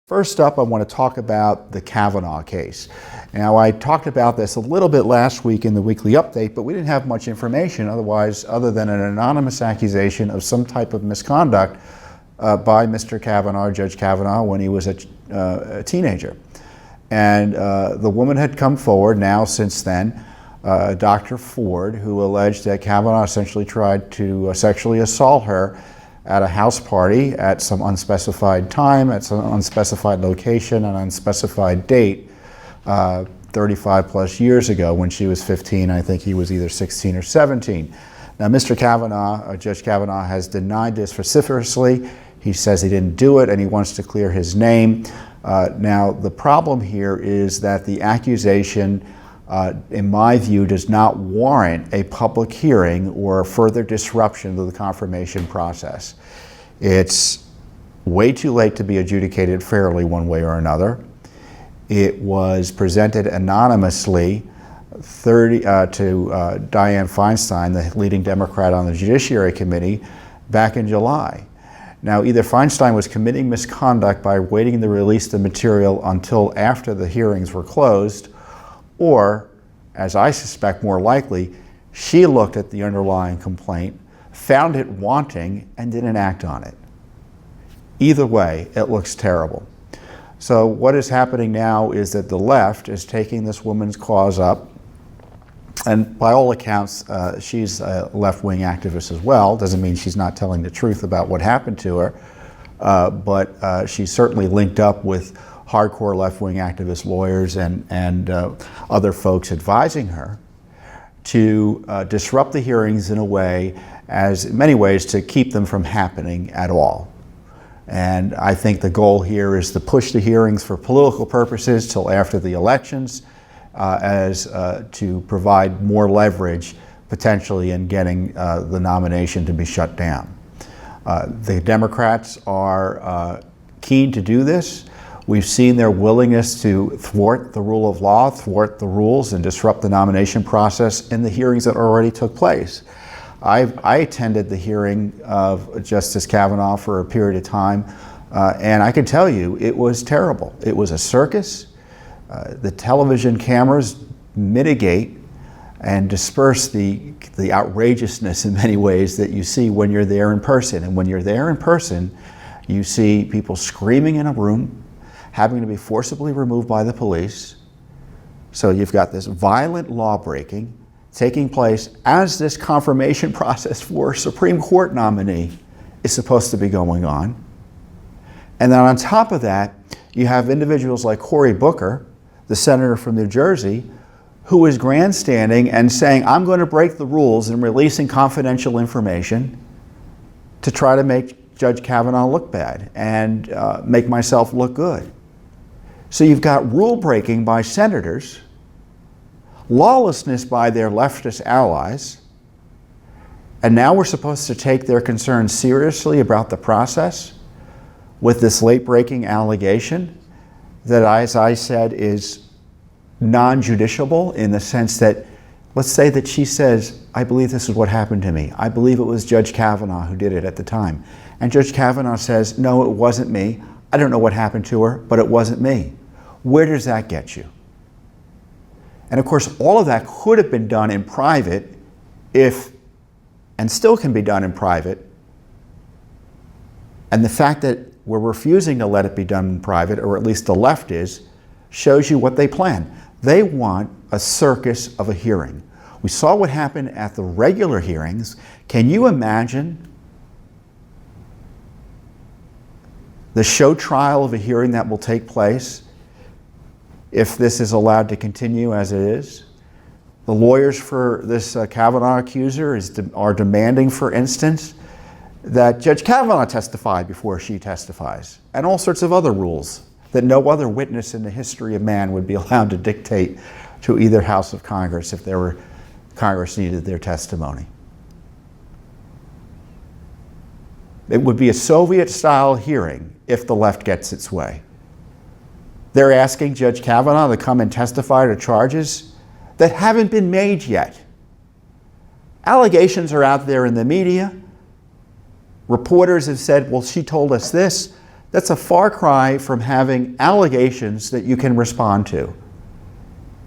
First up, I want to talk about the Kavanaugh case. Now, I talked about this a little bit last week in the weekly update, but we didn't have much information other than an anonymous accusation of some type of misconduct by Mr. Cavanaugh, Judge Cavanaugh, when he was a teenager. And the woman had come forward now since then, Dr. Ford, who alleged that Cavanaugh essentially tried to sexually assault her at a house party at some unspecified time, at some unspecified location, an unspecified date, 35 plus years ago when she was 15. I think he was either 16 or 17. Now, Mr. Cavanaugh, Judge Cavanaugh, has denied this vociferously. He says he didn't do it and he wants to clear his name. Now, the problem here is that the accusation, in my view, does not warrant a public hearing or further disruption of the confirmation process. It's way too late to be adjudicated fairly one way or another. It was presented anonymously to Dianne Feinstein, the leading Democrat on the Judiciary Committee, back in July. Now, either Feinstein was committing misconduct by waiting to release the material until after the hearings were closed, or, as I suspect more likely, she looked at the underlying complaint, found it wanting, and didn't act on it. Either way, it looks terrible. So what is happening now is that the left is taking this woman's cause up, and by all accounts, she's a left-wing activist as well. Doesn't mean she's not telling the truth about what happened to her, but she's certainly linked up with hardcore left-wing activist lawyers and other folks advising her to disrupt the hearings in a way, in many ways, to keep them from happening at all. And I think the goal here is to push the hearings for political purposes till after the elections, to provide more leverage potentially in getting the nomination to be shut down. The Democrats are keen to do this. We've seen their willingness to thwart the rule of law, thwart the rules, and disrupt the nomination process in the hearings that already took place. I attended the hearing of Justice Cavanaugh for a period of time, and I can tell you it was terrible. It was a circus. The television cameras mitigate and disperse the outrageousness in many ways that you see when you're there in person. And when you're there in person, you see people screaming in a room, having to be forcibly removed by the police. So you've got this violent law breaking taking place as this confirmation process for a Supreme Court nominee is supposed to be going on. And then on top of that, you have individuals like Cory Booker, the senator from New Jersey, who is grandstanding and saying, I'm going to break the rules and releasing confidential information to try to make Judge Kavanaugh look bad and make myself look good. So you've got rule breaking by senators, lawlessness by their leftist allies, and now we're supposed to take their concerns seriously about the process with this late-breaking allegation that, as I said, is non-judiciable in the sense that, let's say that she says, I believe this is what happened to me. I believe it was Judge Cavanaugh who did it at the time. And Judge Cavanaugh says, no, it wasn't me. I don't know what happened to her, but it wasn't me. Where does that get you? And of course, all of that could have been done in private and still can be done in private. And the fact that we're refusing to let it be done in private, or at least the left is, shows you what they plan. They want a circus of a hearing. We saw what happened at the regular hearings. Can you imagine the show trial of a hearing that will take place if this is allowed to continue as it is? The lawyers for this Kavanaugh accuser are demanding, for instance, that Judge Kavanaugh testify before she testifies, and all sorts of other rules that no other witness in the history of man would be allowed to dictate to either House of Congress if Congress needed their testimony. It would be a Soviet-style hearing if the left gets its way. They're asking Judge Kavanaugh to come and testify to charges that haven't been made yet. Allegations are out there in the media. Reporters have said, well, she told us this. That's a far cry from having allegations that you can respond to.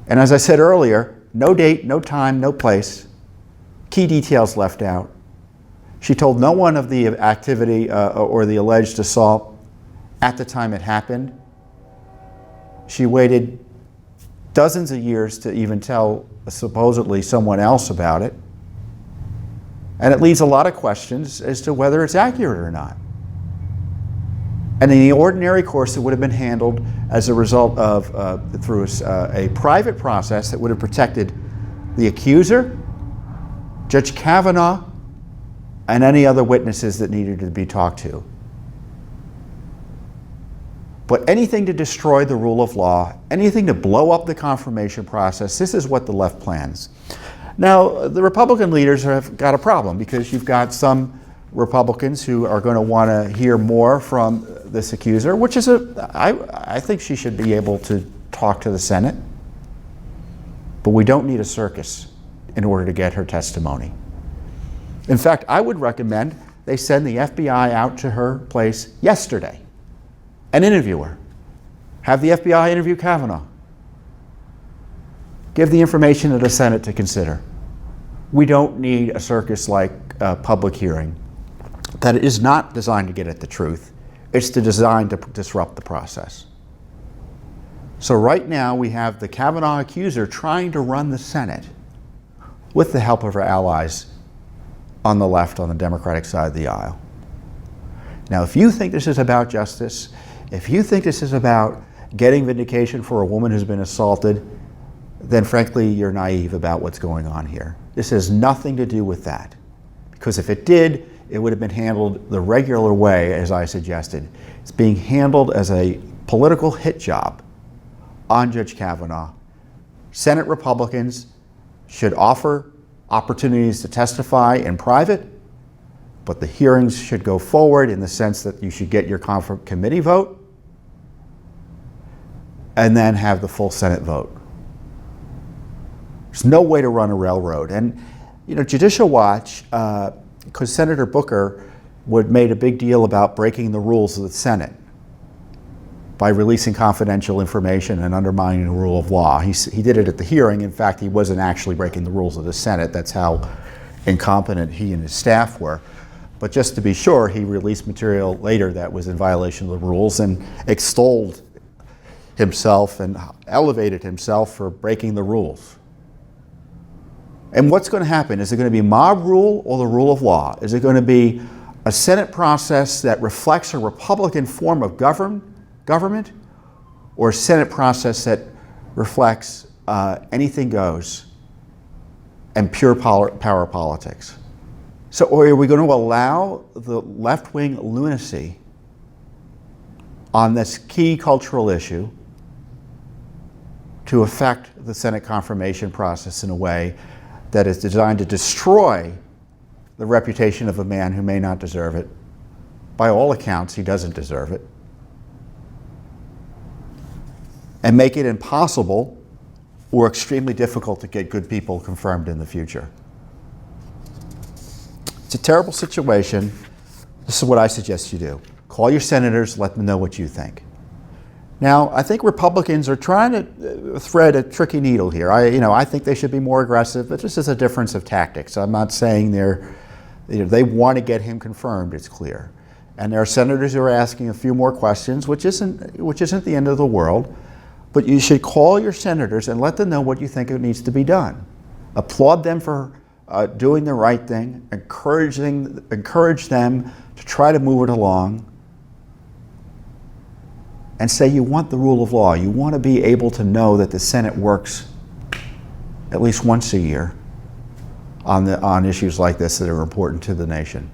And as I said earlier, no date, no time, no place, key details left out. She told no one of the activity or the alleged assault at the time it happened. She waited dozens of years to even tell supposedly someone else about it. And it leaves a lot of questions as to whether it's accurate or not. And in the ordinary course, it would have been handled as a result of, through a private process that would have protected the accuser, Judge Kavanaugh, and any other witnesses that needed to be talked to. But anything to destroy the rule of law, anything to blow up the confirmation process, this is what the left plans. Now, the Republican leaders have got a problem because you've got some Republicans who are going to want to hear more from this accuser, which is I think she should be able to talk to the Senate. But we don't need a circus in order to get her testimony. In fact, I would recommend they send the FBI out to her place yesterday and interview her. Have the FBI interview Cavanaugh. Give the information to the Senate to consider. We don't need a circus-like public hearing that is not designed to get at the truth. It's designed to disrupt the process. So right now we have the Kavanaugh accuser trying to run the Senate with the help of her allies on the left, on the Democratic side of the aisle. Now, if you think this is about justice, if you think this is about getting vindication for a woman who's been assaulted, then frankly, you're naive about what's going on here. This has nothing to do with that. Because if it did, it would have been handled the regular way, as I suggested. It's being handled as a political hit job on Judge Kavanaugh. Senate Republicans should offer opportunities to testify in private, but the hearings should go forward in the sense that you should get your committee vote and then have the full Senate vote. There's no way to run a railroad. And, you know, Judicial Watch, because Senator Booker made a big deal about breaking the rules of the Senate by releasing confidential information and undermining the rule of law. He did it at the hearing. In fact, he wasn't actually breaking the rules of the Senate. That's how incompetent he and his staff were. But just to be sure, he released material later that was in violation of the rules and extolled himself and elevated himself for breaking the rules. And what's going to happen? Is it going to be mob rule or the rule of law? Is it going to be a Senate process that reflects a Republican form of government, or a Senate process that reflects anything goes and pure power politics? So, or are we going to allow the left-wing lunacy on this key cultural issue to affect the Senate confirmation process in a way that is designed to destroy the reputation of a man who may not deserve it? By all accounts, he doesn't deserve it. And make it impossible or extremely difficult to get good people confirmed in the future. It's a terrible situation. This is what I suggest you do. Call your senators, let them know what you think. Now, I think Republicans are trying to thread a tricky needle here. I think they should be more aggressive, but this is a difference of tactics. I'm not saying they want to get him confirmed, it's clear. And there are senators who are asking a few more questions, which isn't the end of the world. But you should call your senators and let them know what you think needs to be done. Applaud them for doing the right thing, encourage them to try to move it along, and say you want the rule of law. You want to be able to know that the Senate works at least once a year on issues like this that are important to the nation.